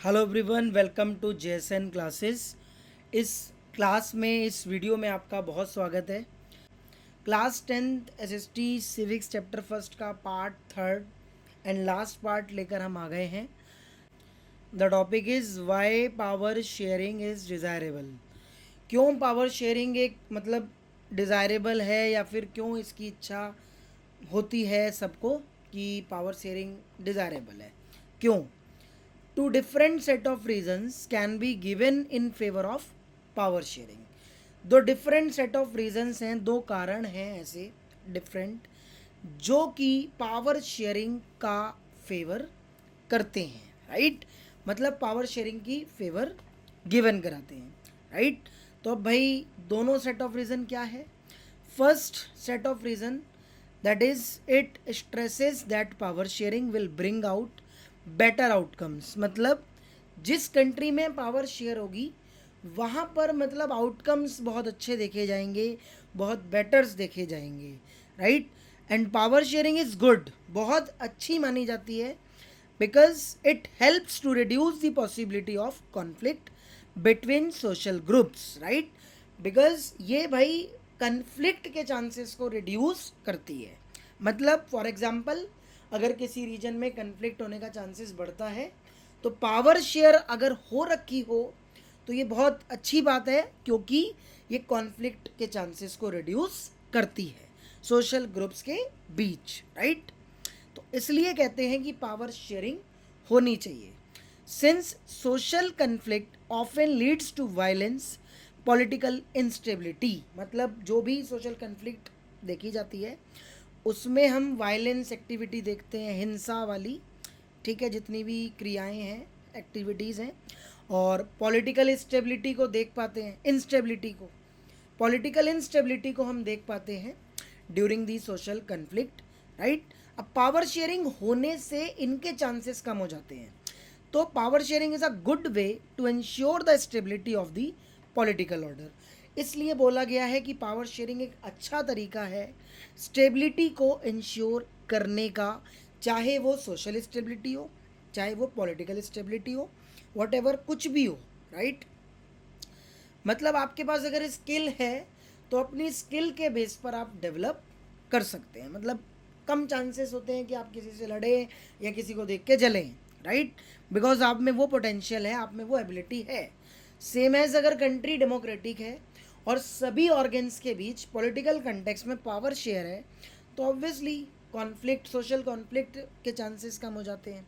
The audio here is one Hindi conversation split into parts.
Hello everyone, welcome to JSN classes. इस क्लास में इस वीडियो में आपका बहुत स्वागत है। Class 10th SST civics chapter first का part third and last part लेकर हम आ गए हैं। The topic is why power sharing is desirable. क्यों पावर शेयरिंग एक डिज़ायरेबल है या फिर क्यों इसकी इच्छा होती है सबको कि पावर शेयरिंग डिज़ायरेबल है, क्यों। Two different set of reasons can be given in favor of power sharing. दो डिफरेंट सेट ऑफ रीजंस हैं, दो कारण हैं ऐसे डिफरेंट जो कि पावर शेयरिंग का फेवर करते हैं, राइट। मतलब पावर शेयरिंग की फेवर गिवन कराते हैं, राइट। तो अब भाई दोनों सेट ऑफ रीजन क्या है। First set of reason that is it stresses that power sharing will bring out better outcomes. मतलब जिस कंट्री में पावर शेयर होगी वहाँ पर आउटकम्स बहुत अच्छे देखे जाएंगे, बहुत बेटर्स देखे जाएंगे, right. And power sharing is good, बहुत अच्छी मानी जाती है because it helps to reduce the possibility of conflict between social groups, right. Because ये भाई कन्फ्लिक्ट के चांसेस को रिड्यूस करती है। मतलब फॉर एग्जाम्पल अगर किसी रीजन में कन्फ्लिक्ट होने का चांसेस बढ़ता है तो पावर शेयर अगर हो रखी हो तो ये बहुत अच्छी बात है, क्योंकि ये कॉन्फ्लिक्ट के चांसेस को रिड्यूस करती है सोशल ग्रुप्स के बीच, राइट। तो इसलिए कहते हैं कि पावर शेयरिंग होनी चाहिए। Since social conflict often leads to violence, political instability. मतलब जो भी सोशल कन्फ्लिक्ट देखी जाती है उसमें हम वायलेंस एक्टिविटी देखते हैं, हिंसा वाली, ठीक है, जितनी भी क्रियाएं हैं, एक्टिविटीज़ हैं। और पॉलिटिकल इंस्टेबिलिटी को देख पाते हैं, इंस्टेबिलिटी को, पॉलिटिकल इंस्टेबिलिटी को हम देख पाते हैं during the social conflict, right. अब पावर शेयरिंग होने से इनके चांसेस कम हो जाते हैं। तो power sharing is a good way to ensure the stability of the political order. इसलिए बोला गया है कि पावर शेयरिंग एक अच्छा तरीका है स्टेबिलिटी को इंश्योर करने का, चाहे वो सोशल स्टेबिलिटी हो, चाहे वो पॉलिटिकल स्टेबिलिटी हो, वॉट एवर कुछ भी हो, राइट। मतलब आपके पास अगर स्किल है तो अपनी स्किल के बेस पर आप डेवलप कर सकते हैं। मतलब कम चांसेस होते हैं कि आप किसी से लड़े या किसी को देख के जलें, राइट। बिकॉज आप में वो पोटेंशियल है, आप में वो एबिलिटी है। सेम एज अगर कंट्री डेमोक्रेटिक है और सभी ऑर्गन्स के बीच पॉलिटिकल कंटेक्स्ट में पावर शेयर है तो ऑब्वियसली कॉन्फ्लिक्ट, सोशल कॉन्फ्लिक्ट के चांसेस कम हो जाते हैं।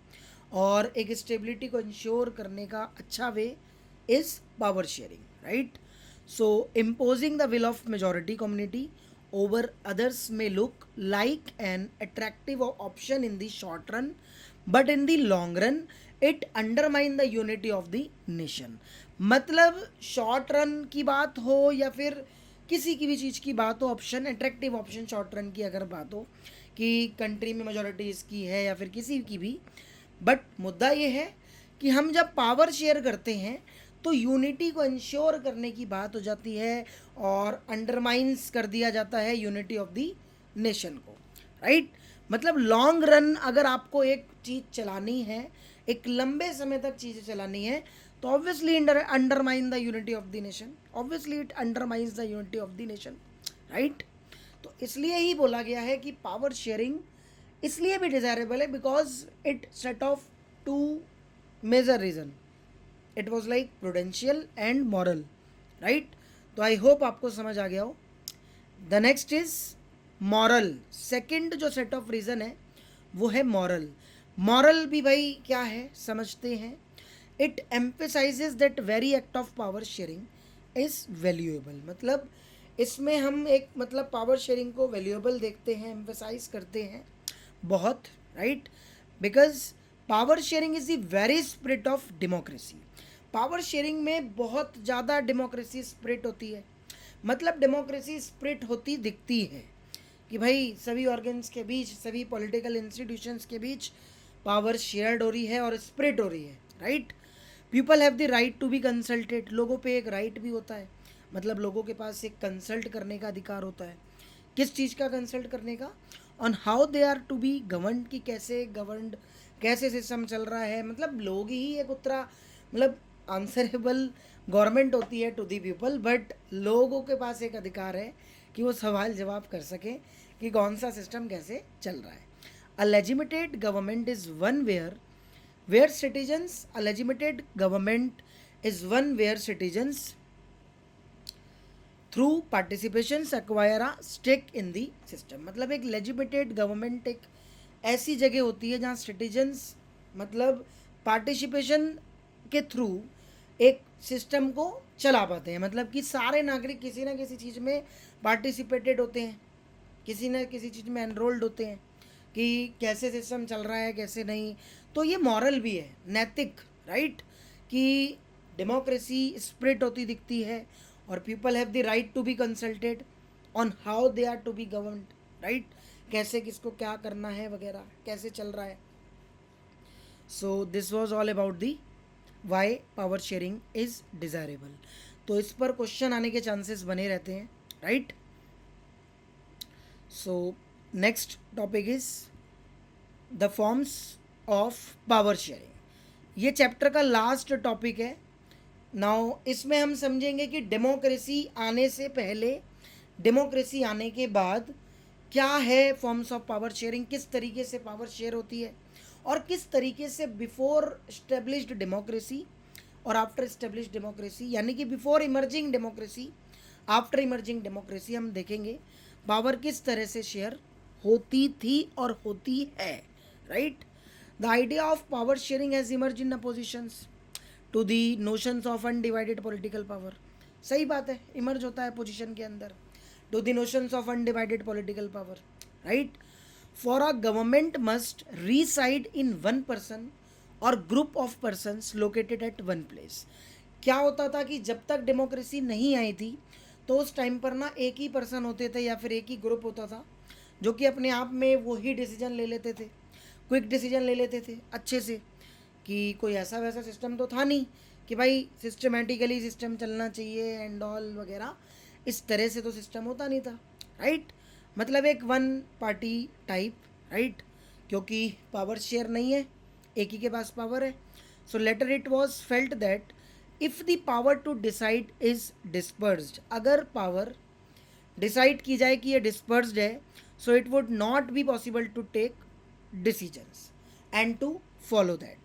और एक स्टेबिलिटी को इंश्योर करने का अच्छा वे is power sharing, right? So, imposing the will of majority community over others may look like an attractive option in the short run, but in the long run, it undermine the unity of the nation. मतलब शॉर्ट रन की बात हो या फिर किसी की भी चीज़ की बात हो, option attractive option short run की अगर बात हो कि कंट्री में मेजोरिटी इसकी है या फिर किसी की भी, बट मुद्दा ये है कि हम जब पावर शेयर करते हैं तो यूनिटी को इंश्योर करने की बात हो जाती है और अंडरमाइंस कर दिया जाता है यूनिटी ऑफ द नेशन को, राइट। मतलब लॉन्ग रन अगर आपको एक चीज़ चलानी है, एक लंबे समय तक चीज़ें चलानी है, तो obviously undermine the unity of the nation, obviously it undermines the unity of the nation, right. तो इसलिए ही बोला गया है कि पावर शेयरिंग इसलिए भी डिज़ायरेबल है because it set of two major reason. It was like prudential and moral, right. तो आई होप आपको समझ आ गया हो। The next is moral. Second जो सेट ऑफ रीज़न है वो है मॉरल। मॉरल भी भाई क्या है समझते हैं। It emphasises that very act of power sharing is valuable. मतलब इसमें हम एक पावर शेयरिंग को वैल्यूएबल देखते हैं, एम्फेसाइज करते हैं बहुत, right. Because power sharing is the very spirit of democracy. Power sharing में बहुत ज़्यादा डेमोक्रेसी स्पिरिट होती है। मतलब डेमोक्रेसी स्पिरिट होती दिखती है कि भाई सभी ऑर्गन्स के बीच, सभी पॉलिटिकल इंस्टीट्यूशंस के बीच पावर शेयर्ड हो रही है और स्प्रेड हो रही है, right. People have the right to be consulted. लोगों पे एक राइट भी होता है, मतलब लोगों के पास एक कंसल्ट करने का अधिकार होता है। किस चीज़ का कंसल्ट करने का? On how they are to be governed, कि कैसे गवर्नड कैसे सिस्टम चल रहा है, मतलब लोग ही एक उत्तरा मतलब आंसरेबल गवर्नमेंट होती है टू दी पीपल, बट लोगों के पास एक अधिकार है कि वो सवाल जवाब कर सकें कि कौन सा सिस्टम कैसे चल रहा है. A legitimate government is one where citizens a legitimate government is one where citizens through participation acquire a stake in the system. मतलब एक लेजिटिमेट गवर्नमेंट एक ऐसी जगह होती है जहाँ सिटीजन्स मतलब पार्टिसिपेशन के थ्रू एक सिस्टम को चला पाते हैं. मतलब कि सारे नागरिक किसी ना किसी चीज़ में पार्टिसिपेटेड होते हैं, किसी न किसी चीज़ में एनरोल्ड होते हैं कि कैसे सिस्टम चल रहा है कैसे नहीं. तो ये मॉरल भी है, नैतिक, राइट, कि डेमोक्रेसी स्प्रिट होती दिखती है और people have the right to be consulted on how they are to be governed, right, कैसे किसको क्या करना है वगैरह कैसे चल रहा है. So this was all about the why power sharing is desirable. तो इस पर क्वेश्चन आने के चांसेस बने रहते हैं, right. So next topic is the forms of power sharing. ये चैप्टर का लास्ट टॉपिक है. नाउ इसमें हम समझेंगे कि डेमोक्रेसी आने से पहले, डेमोक्रेसी आने के बाद क्या है फॉर्म्स ऑफ पावर शेयरिंग, किस तरीके से पावर शेयर होती है और किस तरीके से बिफोर इस्टेब्लिश्ड डेमोक्रेसी और आफ्टर इस्टेब्लिश्ड डेमोक्रेसी, यानी कि before emerging democracy after emerging democracy हम देखेंगे पावर किस तरह से शेयर होती थी और होती है, right. The idea of power sharing has emerge in oppositions to the notions of undivided political power. सही बात है, इमर्ज होता है पोजिशन के अंदर to the notions of undivided political power, right. For a government must reside in one person और group of persons located at one place. क्या होता था कि जब तक डेमोक्रेसी नहीं आई थी तो उस टाइम पर ना एक ही पर्सन होते थे या फिर एक ही ग्रुप होता था जो कि अपने आप में वही डिसीजन ले लेते थे, क्विक डिसीजन ले लेते थे अच्छे से, कि कोई ऐसा वैसा सिस्टम तो था नहीं कि भाई सिस्टमेटिकली सिस्टम चलना चाहिए एंड ऑल वगैरह, इस तरह से तो सिस्टम होता नहीं था, राइट. मतलब एक वन पार्टी टाइप, राइट, क्योंकि पावर शेयर नहीं है, एक ही के पास पावर है. So later it was felt that if the power to decide is dispersed, अगर पावर डिसाइड की जाए कि ये डिस्पर्स्ड है, so it would not be possible to take decisions and to follow that.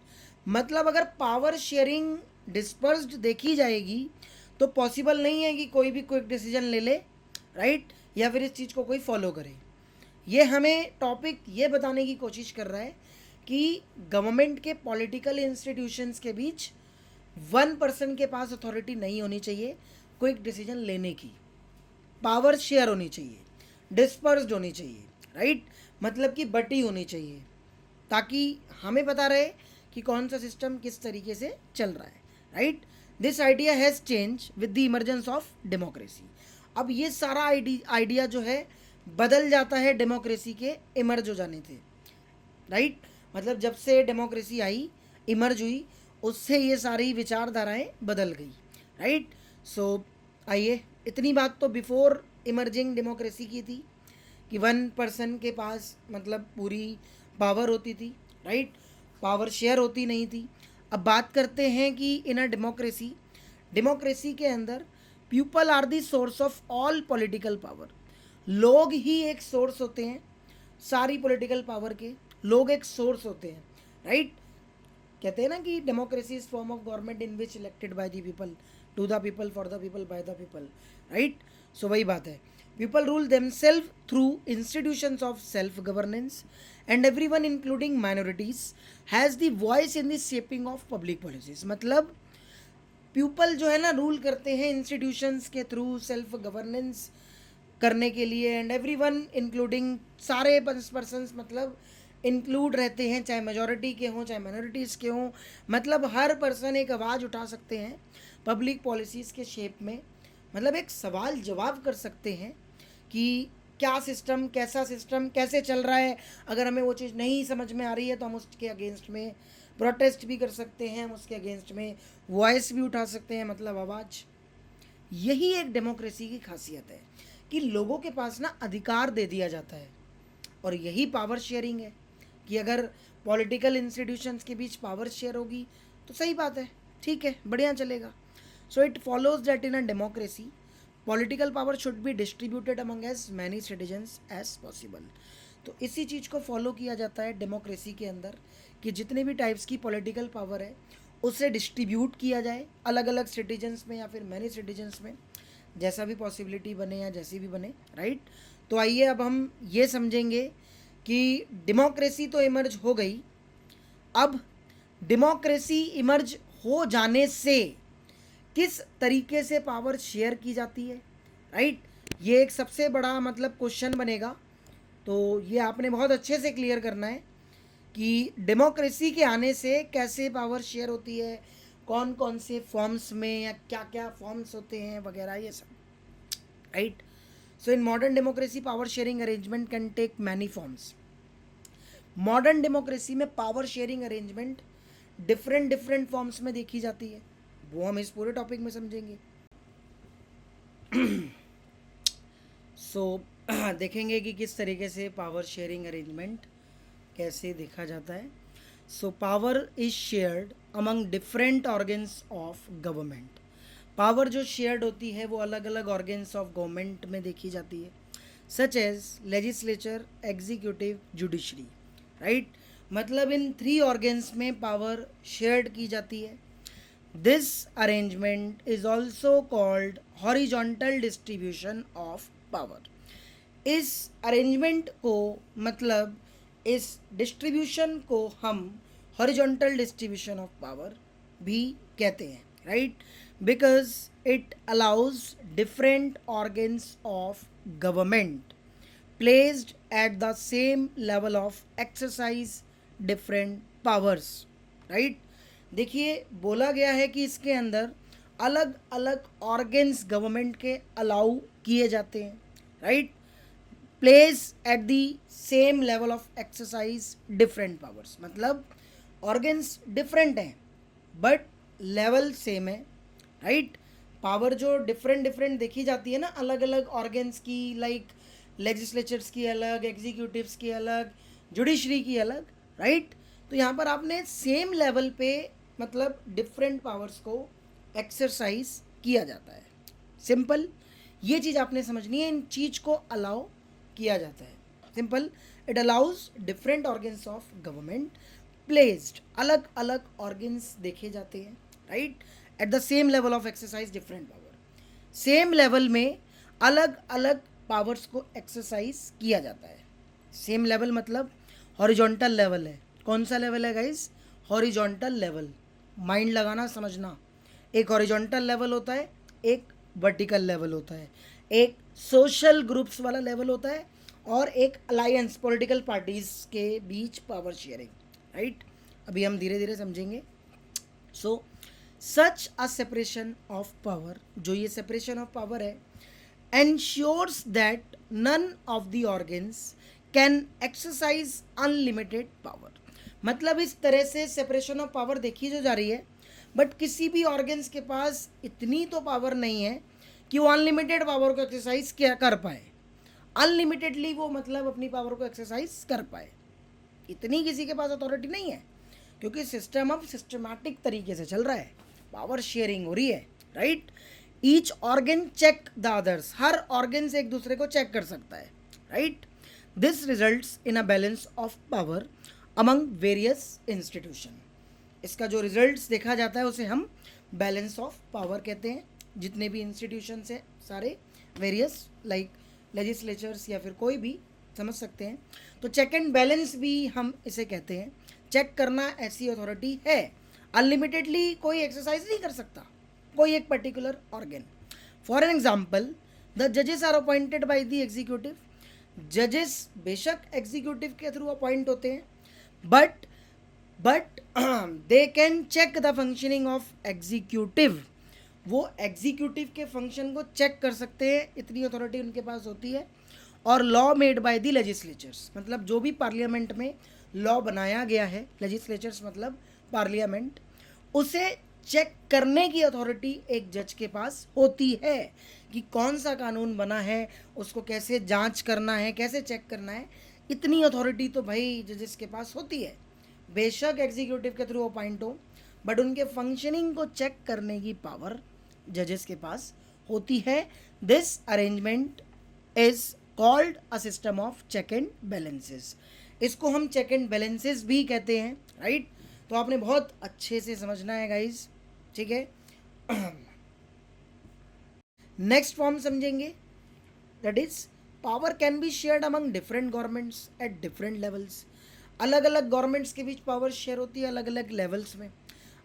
मतलब अगर पावर शेयरिंग डिस्पर्स्ड देखी जाएगी तो पॉसिबल नहीं है कि कोई भी क्विक डिसीजन ले ले, राइट, या फिर इस चीज़ को कोई फॉलो करे. ये हमें टॉपिक ये बताने की कोशिश कर रहा है कि गवर्नमेंट के पॉलिटिकल इंस्टीट्यूशंस के बीच वन पर्सन के पास अथॉरिटी नहीं होनी चाहिए क्विक डिसीजन लेने की, पावर शेयर होनी चाहिए, डिस्पर्स्ड होनी चाहिए, राइट, मतलब कि बटी होनी चाहिए, ताकि हमें पता रहे कि कौन सा सिस्टम किस तरीके से चल रहा है, right. This idea has change with the emergence of democracy. अब ये सारा आइडिया जो है बदल जाता है डेमोक्रेसी के इमर्ज हो जाने से, राइट. मतलब जब से डेमोक्रेसी आई, इमर्ज हुई, उससे ये सारी विचारधाराएं बदल गई, राइट. सो आइए, इतनी बात तो बिफोर इमर्जिंग डेमोक्रेसी की थी कि वन पर्सन के पास मतलब पूरी पावर होती थी, राइट, पावर शेयर होती नहीं थी. अब बात करते हैं कि इन अ डेमोक्रेसी के अंदर people are the source of all political power. लोग ही एक सोर्स होते हैं सारी पॉलिटिकल पावर के, लोग एक सोर्स होते हैं, राइट. कहते हैं ना कि democracy is form of government in which elected by the people, to the people, for the people, by the people, right. So वही बात है. People rule themselves through institutions of self governance and everyone including minorities has the voice in the shaping of public policies. मतलब पीपल जो है ना रूल करते हैं इंस्टीट्यूशंस के थ्रू सेल्फ गवर्नेंस करने के लिए, एंड एवरीवन इंक्लूडिंग सारे पर्सन्स मतलब इंक्लूड रहते हैं, चाहे मेजॉरिटी के हों चाहे माइनॉरिटीज़ के हों. मतलब हर पर्सन एक आवाज़ उठा सकते हैं पब्लिक पॉलिसीज़ के शेप में, मतलब एक सवाल जवाब कर सकते हैं कि क्या सिस्टम, कैसा सिस्टम कैसे चल रहा है. अगर हमें वो चीज़ नहीं समझ में आ रही है तो हम उसके अगेंस्ट में प्रोटेस्ट भी कर सकते हैं, हम उसके अगेंस्ट में वॉइस भी उठा सकते हैं, मतलब आवाज़. यही एक डेमोक्रेसी की खासियत है कि लोगों के पास ना अधिकार दे दिया जाता है, और यही पावर शेयरिंग है कि अगर पॉलिटिकल इंस्टीट्यूशंस के बीच पावर शेयर होगी तो सही बात है, ठीक है, बढ़िया चलेगा. So it follows that in a democracy political power should be distributed among as many citizens as possible. तो इसी चीज़ को फॉलो किया जाता है डेमोक्रेसी के अंदर कि जितने भी टाइप्स की पॉलिटिकल पावर है उसे डिस्ट्रीब्यूट किया जाए अलग अलग सिटीजन्स में या फिर मैनी सिटीजन्स में, जैसा भी पॉसिबिलिटी बने या जैसी भी बने, राइट. तो आइए अब हम ये समझेंगे कि डेमोक्रेसी तो इमर्ज हो गई. अब डेमोक्रेसी इमर्ज हो जाने से किस तरीके से पावर शेयर की जाती है, राइट. ये एक सबसे बड़ा मतलब क्वेश्चन बनेगा. तो ये आपने बहुत अच्छे से क्लियर करना है कि डेमोक्रेसी के आने से कैसे पावर शेयर होती है, कौन कौन से फॉर्म्स में या क्या क्या फॉर्म्स होते हैं वगैरह ये सब, right. So in modern democracy power sharing arrangement can take many forms. Modern democracy में power sharing arrangement different different forms में देखी जाती है, वो हम इस पूरे टॉपिक में समझेंगे. सो देखेंगे कि किस तरीके से पावर शेयरिंग अरेंजमेंट कैसे देखा जाता है. So power is shared among different organs of government. Power जो शेयर्ड होती है वो अलग अलग ऑर्गन्स ऑफ गवर्नमेंट में देखी जाती है, such as legislature, executive, judiciary, right. मतलब इन 3 ऑर्गन्स में पावर शेयर्ड की जाती है. This arrangement is also called horizontal distribution of power. इस अरेंजमेंट को मतलब इस डिस्ट्रीब्यूशन को हम हॉरिजॉन्टल डिस्ट्रीब्यूशन ऑफ पावर भी कहते हैं, right, because it allows different organs of government placed at the same level of exercise different powers, right. देखिए बोला गया है कि इसके अंदर अलग अलग ऑर्गन्स गवर्नमेंट के अलाउ किए जाते हैं, right. Place at the same level of exercise different powers. मतलब ऑर्गन्स डिफरेंट हैं बट लेवल सेम है, राइट. पावर जो डिफरेंट डिफरेंट देखी जाती है ना अलग अलग ऑर्गन्स की, लाइक लेजिस्लेचर्स की अलग, एग्जीक्यूटिव्स की अलग, जुडिशरी की अलग, राइट. तो यहाँ पर आपने सेम लेवल पे मतलब डिफरेंट पावर्स को एक्सरसाइज किया जाता है. सिंपल ये चीज़ आपने समझनी है, इन चीज़ को अलाउ किया जाता है. Simple, it allows different organs of government placed, अलग अलग ऑर्गन्स देखे जाते हैं, right, at the same level of exercise different power. Same level में अलग अलग पावर्स को एक्सरसाइज किया जाता है. सेम लेवल मतलब हॉरिजॉन्टल लेवल है. कौन सा लेवल है गाइस? Horizontal level. माइंड लगाना, समझना. एक हॉरिजॉन्टल लेवल होता है, एक वर्टिकल लेवल होता है, एक सोशल ग्रुप्स वाला लेवल होता है और एक अलायंस पॉलिटिकल पार्टीज के बीच पावर शेयरिंग, राइट. अभी हम धीरे धीरे समझेंगे. So such a separation of power, जो ये सेपरेशन ऑफ पावर है, ensures that none of the organs can exercise unlimited power. मतलब इस तरह से सेपरेशन ऑफ पावर देखी जो जा रही है, बट किसी भी ऑर्गन्स के पास इतनी तो पावर नहीं है कि वो अनलिमिटेड पावर को एक्सरसाइज क्या कर पाए. अनलिमिटेडली वो मतलब अपनी पावर को एक्सरसाइज कर पाए, इतनी किसी के पास अथॉरिटी नहीं है, क्योंकि सिस्टम अब सिस्टमैटिक तरीके से चल रहा है, पावर शेयरिंग हो रही है, right. Each organ check the others, हर ऑर्गन से एक दूसरे को चेक कर सकता है, right. This results in a balance of power among various institution. इसका जो रिजल्ट्स देखा जाता है उसे हम बैलेंस ऑफ पावर कहते हैं. जितने भी इंस्टीट्यूशंस हैं सारे, वेरियस, लाइक लेजिस्लेचर्स या फिर कोई भी समझ सकते हैं. तो चेक एंड बैलेंस भी हम इसे कहते हैं. चेक करना ऐसी अथॉरिटी है, अनलिमिटेडली कोई एक्सरसाइज नहीं कर सकता कोई एक particular organ. For an example, the जजेस are appointed by the executive. जजेस बेशक एग्जीक्यूटिव के थ्रू अपॉइंट होते हैं, but they can check the functioning of executive. वो एग्जीक्यूटिव के फंक्शन को चेक कर सकते हैं, इतनी अथॉरिटी उनके पास होती है. और law made by the legislatures, मतलब जो भी पार्लियामेंट में लॉ बनाया गया है, लेजिस्लेचर्स मतलब पार्लियामेंट, उसे चेक करने की अथॉरिटी एक जज के पास होती है कि कौन सा कानून बना है, उसको कैसे जांच करना है, कैसे चेक करना है. इतनी अथॉरिटी तो भाई जजेस के पास होती है. बेशक एग्जीक्यूटिव के थ्रू अपॉइंट हो, बट उनके फंक्शनिंग को चेक करने की पावर जजेस के पास होती है. This arrangement is called a system of check and balances. इसको हम चेक एंड बैलेंसेस भी कहते हैं, राइट. तो आपने बहुत अच्छे से समझना है गाइज, ठीक है. नेक्स्ट फॉर्म समझेंगे, that is power can be shared among different governments at different levels. अलग अलग गवर्नमेंट्स के बीच पावर शेयर होती है अलग अलग लेवल्स में.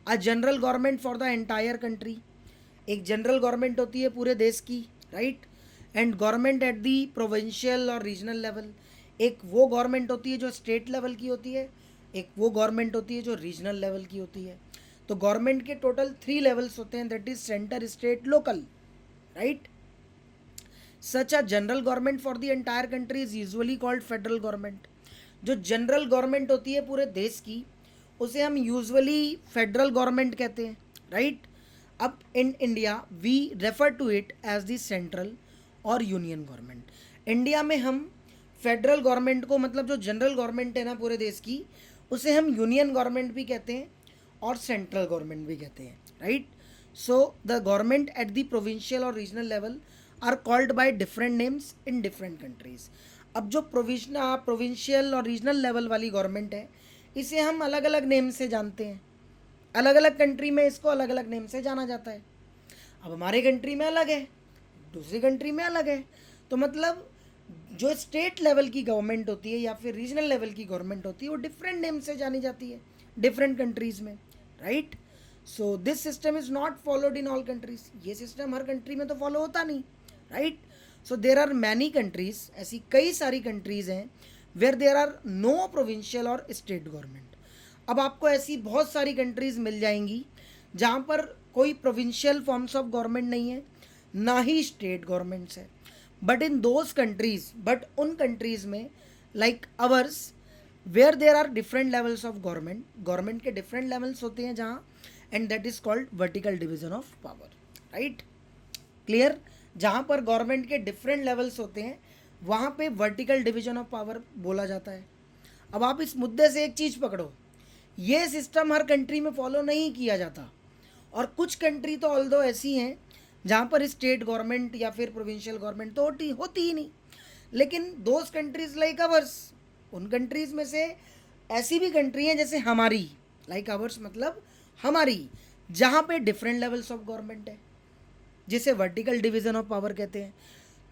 A general government for the entire country, एक जनरल गवर्नमेंट होती है पूरे देश की, right. And government at the provincial और रीजनल लेवल, एक वो गवर्नमेंट होती है जो स्टेट लेवल की होती है, एक वो गवर्नमेंट होती है जो रीजनल लेवल की होती है. तो गवर्नमेंट के टोटल 3 लेवल्स होते हैं, that is centre, state, local, right. Such a general government for the entire country is usually called federal government. जो जनरल गवर्नमेंट होती है पूरे देश की, उसे हम यूजुअली फेडरल गवर्नमेंट कहते हैं, राइट. अब in India we refer to it as the central or union government. India में हम फेडरल गवर्नमेंट को, मतलब जो जनरल गवर्नमेंट है ना पूरे देश की, उसे हम यूनियन गवर्नमेंट भी कहते हैं और सेंट्रल गवर्नमेंट भी कहते हैं, right. So the government at the provincial और regional level are called by different names in different countries. अब जो प्रोविंशियल और रीजनल लेवल वाली गवर्नमेंट है, इसे हम अलग अलग नेम से जानते हैं. अलग अलग कंट्री में इसको अलग अलग नेम से जाना जाता है. अब हमारे कंट्री में अलग है, दूसरी कंट्री में अलग है. तो मतलब जो स्टेट लेवल की गवर्नमेंट होती है या फिर रीजनल लेवल की गवर्नमेंट होती है, वो डिफरेंट नेम से जानी जाती है डिफरेंट कंट्रीज़ में, right. So this system is not followed in all countries. ये सिस्टम हर कंट्री में तो फॉलो होता नहीं, right. So there are many countries, ऐसी कई सारी कंट्रीज़ हैं where there are no provincial or state government. अब आपको ऐसी बहुत सारी कंट्रीज़ मिल जाएंगी जहाँ पर कोई प्रोविंशियल फॉर्म्स ऑफ गवर्नमेंट नहीं है, ना ही स्टेट गवर्नमेंट्स है. But in those countries, but उन कंट्रीज़ में like ours where there are different levels of government, government के डिफरेंट लेवल्स होते हैं जहाँ, and that is called vertical division of power, right. Clear. जहाँ पर गवर्नमेंट के डिफरेंट लेवल्स होते हैं वहाँ पे वर्टिकल डिवीजन ऑफ पावर बोला जाता है. अब आप इस मुद्दे से एक चीज़ पकड़ो, ये सिस्टम हर कंट्री में फॉलो नहीं किया जाता, और कुछ कंट्री तो ऑल्दो ऐसी हैं जहाँ पर स्टेट गवर्नमेंट या फिर प्रोविंशियल गवर्नमेंट तो होती ही नहीं. लेकिन दोज कंट्रीज़ लाइक अवर्स, उन कंट्रीज़ में से ऐसी भी कंट्री हैं जैसे हमारी, लाइक अवर्स मतलब हमारी, जहाँ पे डिफरेंट लेवल्स ऑफ गवर्नमेंट है, जिसे वर्टिकल डिवीजन ऑफ पावर कहते हैं.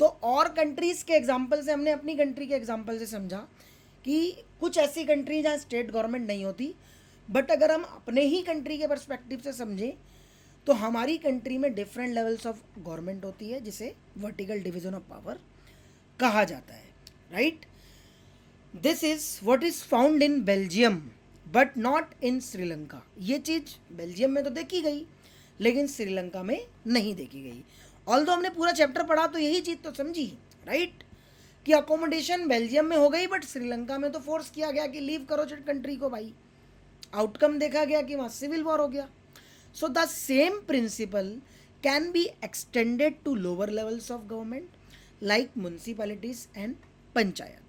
तो और कंट्रीज़ के एग्जांपल से हमने अपनी कंट्री के एग्जांपल से समझा कि कुछ ऐसी कंट्री जहाँ स्टेट गवर्नमेंट नहीं होती, बट अगर हम अपने ही कंट्री के पर्सपेक्टिव से समझें तो हमारी कंट्री में डिफरेंट लेवल्स ऑफ गवर्नमेंट होती है, जिसे वर्टिकल डिवीजन ऑफ पावर कहा जाता है, right. This is what is found in Belgium but not in Sri Lanka. ये चीज़ बेल्जियम में तो देखी गई लेकिन श्रीलंका में नहीं देखी गई. ऑल्दो हमने पूरा चैप्टर पढ़ा तो यही चीज़ तो समझी, राइट, कि अकोमोडेशन बेल्जियम में हो गई बट श्रीलंका में तो फोर्स किया गया कि लीव करो कंट्री को भाई. आउटकम देखा गया कि वहाँ सिविल वॉर हो गया. So the same principle can be extended to lower levels of government like municipalities and panchayat.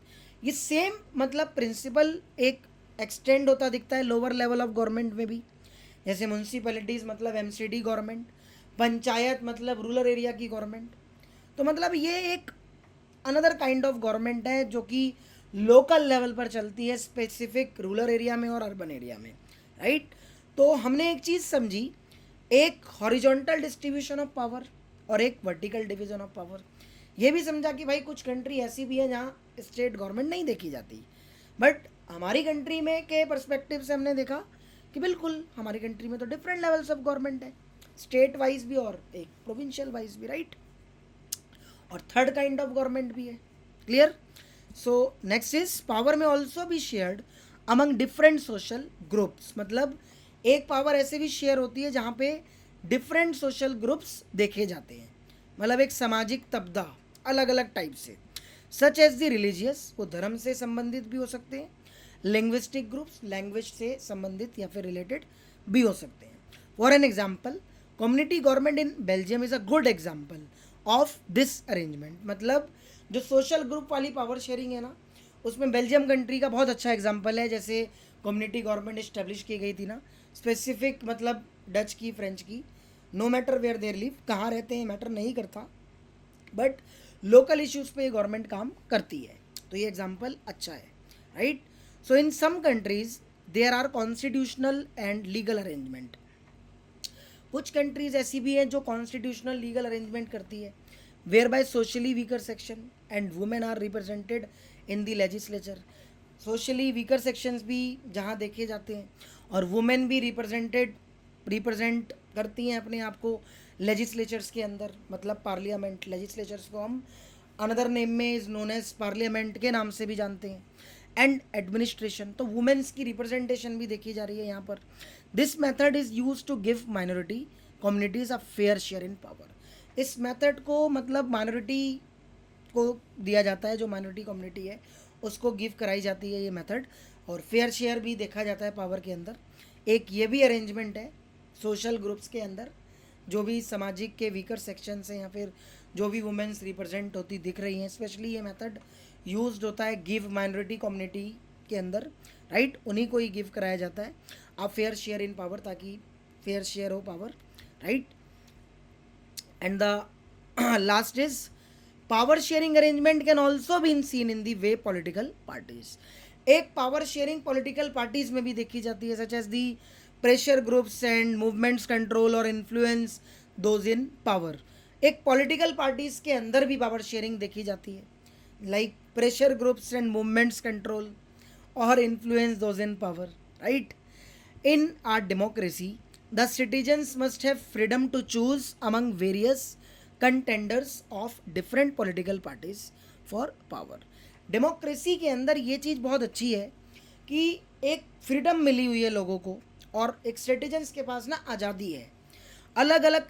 ये सेम मतलब प्रिंसिपल एक एक्सटेंड होता दिखता है लोअर लेवल ऑफ गवर्नमेंट में भी. जैसे म्यूनसिपैलिटीज़ मतलब एमसीडी गवर्नमेंट, पंचायत मतलब रूरल एरिया की गवर्नमेंट. तो मतलब ये एक अनदर काइंड ऑफ गवर्नमेंट है जो कि लोकल लेवल पर चलती है, स्पेसिफिक रूरल एरिया में और अर्बन एरिया में, राइट. तो हमने एक चीज़ समझी, एक हॉरिजॉन्टल डिस्ट्रीब्यूशन ऑफ पावर और एक वर्टिकल डिवीजन ऑफ पावर. ये भी समझा कि भाई कुछ कंट्री ऐसी भी है जहाँ स्टेट गवर्नमेंट नहीं देखी जाती, बट हमारी कंट्री में के पर्सपेक्टिव से हमने देखा कि बिल्कुल हमारी कंट्री में तो डिफरेंट लेवल्स ऑफ गवर्नमेंट है, स्टेट वाइज भी और एक प्रोविंशियल वाइज भी, राइट. और थर्ड काइंड ऑफ गवर्नमेंट भी है. Clear. So next is power में ऑल्सो भी shared among different social groups. मतलब एक पावर ऐसे भी शेयर होती है जहाँ पे डिफरेंट सोशल ग्रुप्स देखे जाते हैं, मतलब एक सामाजिक तबदा अलग अलग टाइप से. सच एज द रिलीजियस, वो धर्म से संबंधित भी हो सकते हैं. लिंग्विस्टिक ग्रुप्स, लैंग्वेज से संबंधित या फिर रिलेटेड भी हो सकते हैं. For an example, community government in Belgium is a good example of this arrangement. मतलब जो सोशल ग्रुप वाली पावर शेयरिंग है ना, उसमें बेल्जियम कंट्री का बहुत अच्छा एग्जाम्पल है. जैसे कम्युनिटी गवर्नमेंट इस्टेब्लिश की गई थी ना, स्पेसिफिक मतलब डच की, फ्रेंच की, no matter where there live, कहाँ रहते हैं मैटर नहीं करता, बट लोकल इश्यूज़ पे ये गवर्नमेंट काम करती है। तो ये एग्जांपल अच्छा है, right. So in some countries there are constitutional and legal arrangement. कुछ कंट्रीज ऐसी भी हैं जो कॉन्स्टिट्यूशनल लीगल अरेंजमेंट करती है, where by socially weaker section and women are represented in the legislature. Socially weaker sections भी जहाँ देखे जाते हैं और वुमेन भी रिप्रेजेंट करती हैं अपने आप को लेजिस्लेचर्स के अंदर, मतलब पार्लियामेंट। लेजिस्लेचर्स को हम अनदर नेम में इज़ नोन एज पार्लियामेंट के नाम से भी जानते हैं। एंड एडमिनिस्ट्रेशन, तो वुमेन्स की रिप्रेजेंटेशन भी देखी जा रही है यहाँ पर। This method is use to give minority communities a fair share in power. इस मेथड को मतलब माइनॉरिटी को दिया जाता है, जो माइनॉरिटी कम्युनिटी है उसको गिव कराई जाती है ये मेथड, और फेयर शेयर भी देखा जाता है पावर के अंदर। एक ये भी अरेंजमेंट है सोशल ग्रुप्स के अंदर, जो भी सामाजिक के वीकर सेक्शंस हैं या फिर जो भी वुमेन्स रिप्रेजेंट होती दिख रही हैं, स्पेशली ये मेथड यूज्ड होता है गिव माइनॉरिटी कम्युनिटी के अंदर, राइट। उन्हीं को ही गिव कराया जाता है आप फेयर शेयर इन पावर, ताकि फेयर शेयर हो power, right. And the last is power sharing arrangement can also been seen in the way political parties. एक पावर शेयरिंग पॉलिटिकल पार्टीज में भी देखी जाती है, such as the pressure groups and movements control or influence those in power. एक पॉलिटिकल पार्टीज के अंदर भी पावर शेयरिंग देखी जाती है, like pressure groups and movements control or influence those in power, right. In our democracy the citizens must have freedom to choose among various contenders of different political parties for power. Democracy के अंदर ये चीज़ बहुत अच्छी है कि एक फ्रीडम मिली हुई है लोगों को, और एक सिटीजन्स के पास ना आज़ादी है अलग अलग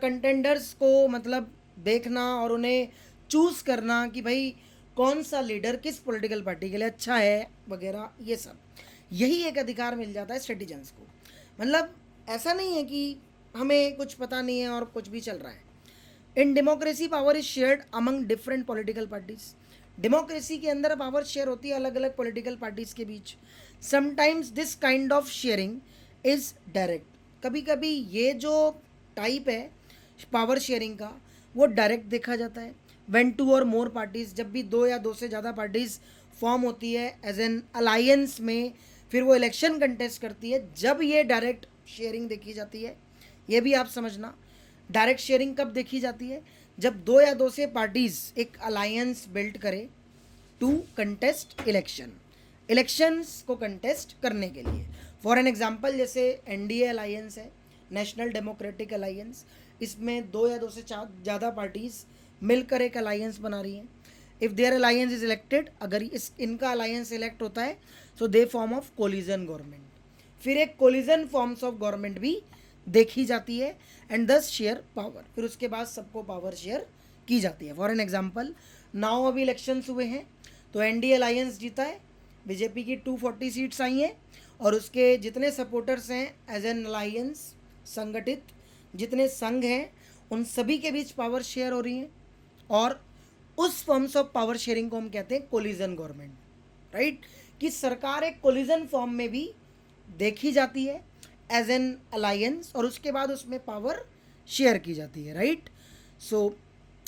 कंटेंडर्स को मतलब देखना और उन्हें चूज़ करना कि भाई कौन सा लीडर किस पॉलिटिकल पार्टी के लिए अच्छा है वगैरह, ये सब यही एक अधिकार मिल जाता है सिटीजन्स को। मतलब ऐसा नहीं है कि हमें कुछ पता नहीं है और कुछ भी चल रहा है। In democracy power is shared among different political parties. Democracy के अंदर पावर शेयर होती है अलग अलग पॉलिटिकल पार्टीज के बीच। Sometimes this kind of sharing is direct. कभी कभी ये जो टाइप है पावर शेयरिंग का वो डायरेक्ट देखा जाता है। व्हेन टू और मोर पार्टीज, जब भी दो या दो से ज़्यादा पार्टीज फॉर्म होती है एज एन अलायंस में, फिर वो इलेक्शन कंटेस्ट करती है, जब ये डायरेक्ट शेयरिंग देखी जाती है। ये भी आप समझना, डायरेक्ट शेयरिंग कब देखी जाती है, जब दो या दो से पार्टीज एक अलायंस बिल्ड करे टू कंटेस्ट इलेक्शंस को कंटेस्ट करने के लिए। फॉर एन एग्जांपल, जैसे एनडीए अलायंस है, नेशनल डेमोक्रेटिक अलायंस, इसमें दो या दो से ज़्यादा पार्टीज मिलकर एक अलायंस बना रही हैं। If their alliance is elected, अगर इनका अलायंस इलेक्ट होता है, so they form of coalition government. फिर एक कोलिजन फॉर्म्स ऑफ गवर्नमेंट भी देखी जाती है एंड दस शेयर पावर। फिर उसके बाद सबको पावर शेयर की जाती है। फॉर एन एग्जांपल, नाउ अभी इलेक्शंस हुए हैं तो एनडीए अलायंस जीता है, बीजेपी की 240 सीट्स आई हैं, और उसके जितने सपोर्टर्स हैं एज एन अलायंस संगठित, जितने संघ हैं, उन सभी के बीच पावर शेयर हो रही हैं, और उस फॉर्म्स ऑफ पावर शेयरिंग को हम कहते हैं कोलिजन गवर्नमेंट, राइट। कि सरकार एक कोलिजन फॉर्म में भी देखी जाती है एज एन अलायंस, और उसके बाद उसमें पावर शेयर की जाती है, राइट। सो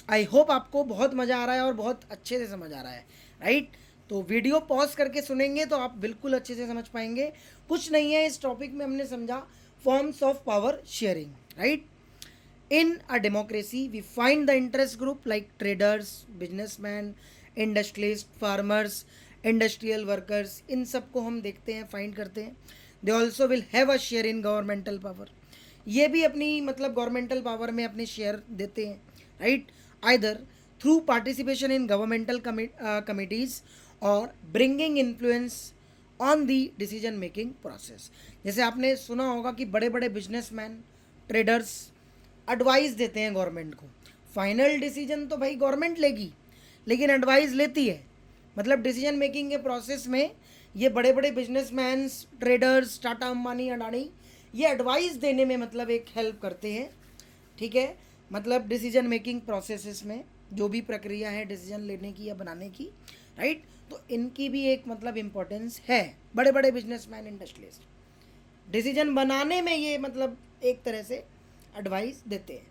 आई होप आपको बहुत मज़ा आ रहा है और बहुत अच्छे से समझ आ रहा है, राइट। तो वीडियो पॉज करके सुनेंगे तो आप बिल्कुल अच्छे से समझ पाएंगे। कुछ नहीं है, इस टॉपिक में हमने समझा forms of power sharing, right. In a democracy we find the interest group like traders, businessman, industrialist, farmers, industrial workers, इन सबको हम देखते हैं, फाइंड करते हैं। They also will have a share in governmental power. ये भी अपनी मतलब गवर्नमेंटल पावर में अपने शेयर देते हैं, right. Either through participation in governmental committees और bringing influence on the decision making process. जैसे आपने सुना होगा कि बड़े बड़े बिजनेसमैन, ट्रेडर्स एडवाइस देते हैं गवर्नमेंट को। फाइनल डिसीजन तो भाई गवर्नमेंट लेगी, लेकिन एडवाइस लेती है। मतलब डिसीजन मेकिंग के प्रोसेस में ये बड़े बड़े बिजनेसमैन्स, ट्रेडर्स, टाटा, अंबानी, अडानी, ये एडवाइस देने में मतलब एक हेल्प करते हैं, ठीक है। मतलब डिसीजन मेकिंग प्रोसेसेस में जो भी प्रक्रिया है डिसीजन लेने की या बनाने की, राइट। तो इनकी भी एक मतलब इम्पोर्टेंस है, बड़े बड़े बिजनेसमैन इंडस्ट्रियलिस्ट डिसीजन बनाने में ये मतलब एक तरह से एडवाइस देते हैं।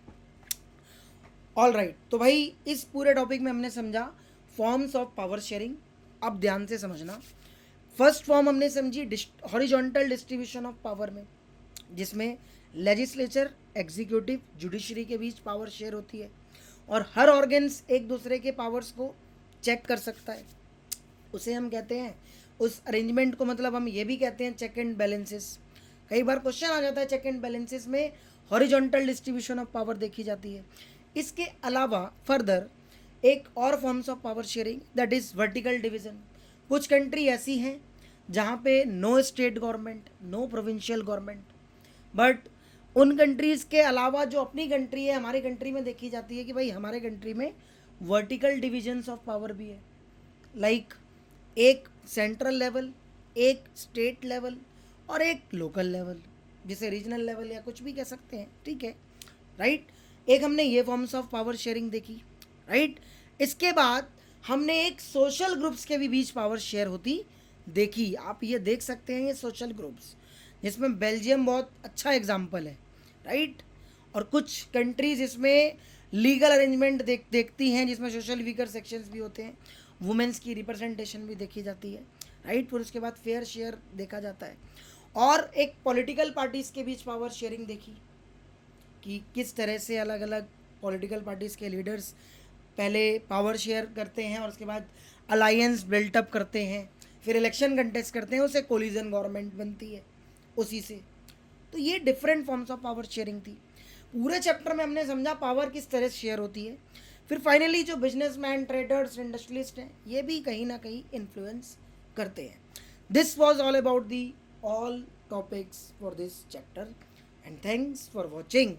ऑल राइट, तो भाई इस पूरे टॉपिक में हमने समझा फॉर्म्स ऑफ पावर शेयरिंग। अब ध्यान से समझना, फर्स्ट फॉर्म हमने समझी हॉरिजॉन्टल डिस्ट्रीब्यूशन ऑफ पावर में, जिसमें लेजिस्लेचर, एग्जीक्यूटिव, जुडिशरी के बीच पावर शेयर होती है और हर ऑर्गन्स एक दूसरे के पावर्स को चेक कर सकता है, उसे हम कहते हैं, उस अरेंजमेंट को मतलब हम ये भी कहते हैं चेक एंड बैलेंसेस। कई बार क्वेश्चन आ जाता है चेक एंड बैलेंसेस में हॉरिजॉन्टल डिस्ट्रीब्यूशन ऑफ पावर देखी जाती है। इसके अलावा फर्दर एक और forms of power sharing that is vertical division. कुछ कंट्री ऐसी हैं जहाँ पे no state government, no provincial government, but उन कंट्रीज़ के अलावा जो अपनी कंट्री है, हमारी कंट्री में देखी जाती है कि भाई हमारे कंट्री में वर्टिकल डिविजन्स ऑफ पावर भी है, लाइक एक सेंट्रल लेवल, एक स्टेट लेवल और एक लोकल लेवल, जिसे रीजनल लेवल या कुछ भी कह सकते हैं, ठीक है, राइट। एक हमने ये फॉर्म्स ऑफ पावर शेयरिंग देखी, राइट। इसके बाद हमने एक सोशल ग्रुप्स के भी बीच पावर शेयर होती देखी। आप ये देख सकते हैं ये सोशल ग्रुप्स, जिसमें बेल्जियम बहुत अच्छा एग्जाम्पल है, राइट। और कुछ कंट्रीज इसमें लीगल अरेंजमेंट देखती हैं जिसमें सोशल वीकर सेक्शंस भी होते हैं, वुमेंस की रिप्रेजेंटेशन भी देखी जाती है, राइट। फिर उसके बाद फेयर शेयर देखा जाता है और एक पॉलिटिकल पार्टीज़ के बीच पावर शेयरिंग देखी कि किस तरह से अलग अलग पॉलिटिकल पार्टीज़ के लीडर्स पहले पावर शेयर करते हैं और उसके बाद अलायंस बिल्टअप करते हैं, फिर इलेक्शन कंटेस्ट करते हैं, उससे कोलिजन गवर्नमेंट बनती है उसी से। तो ये different forms of power sharing थी। पूरे चैप्टर में हमने समझा पावर किस तरह से शेयर होती है। फिर फाइनली जो बिजनेसमैन, ट्रेडर्स, इंडस्ट्रियलिस्ट हैं, ये भी कहीं ना कहीं इन्फ्लुएंस करते हैं। This was all about the all topics for this chapter and thanks for watching.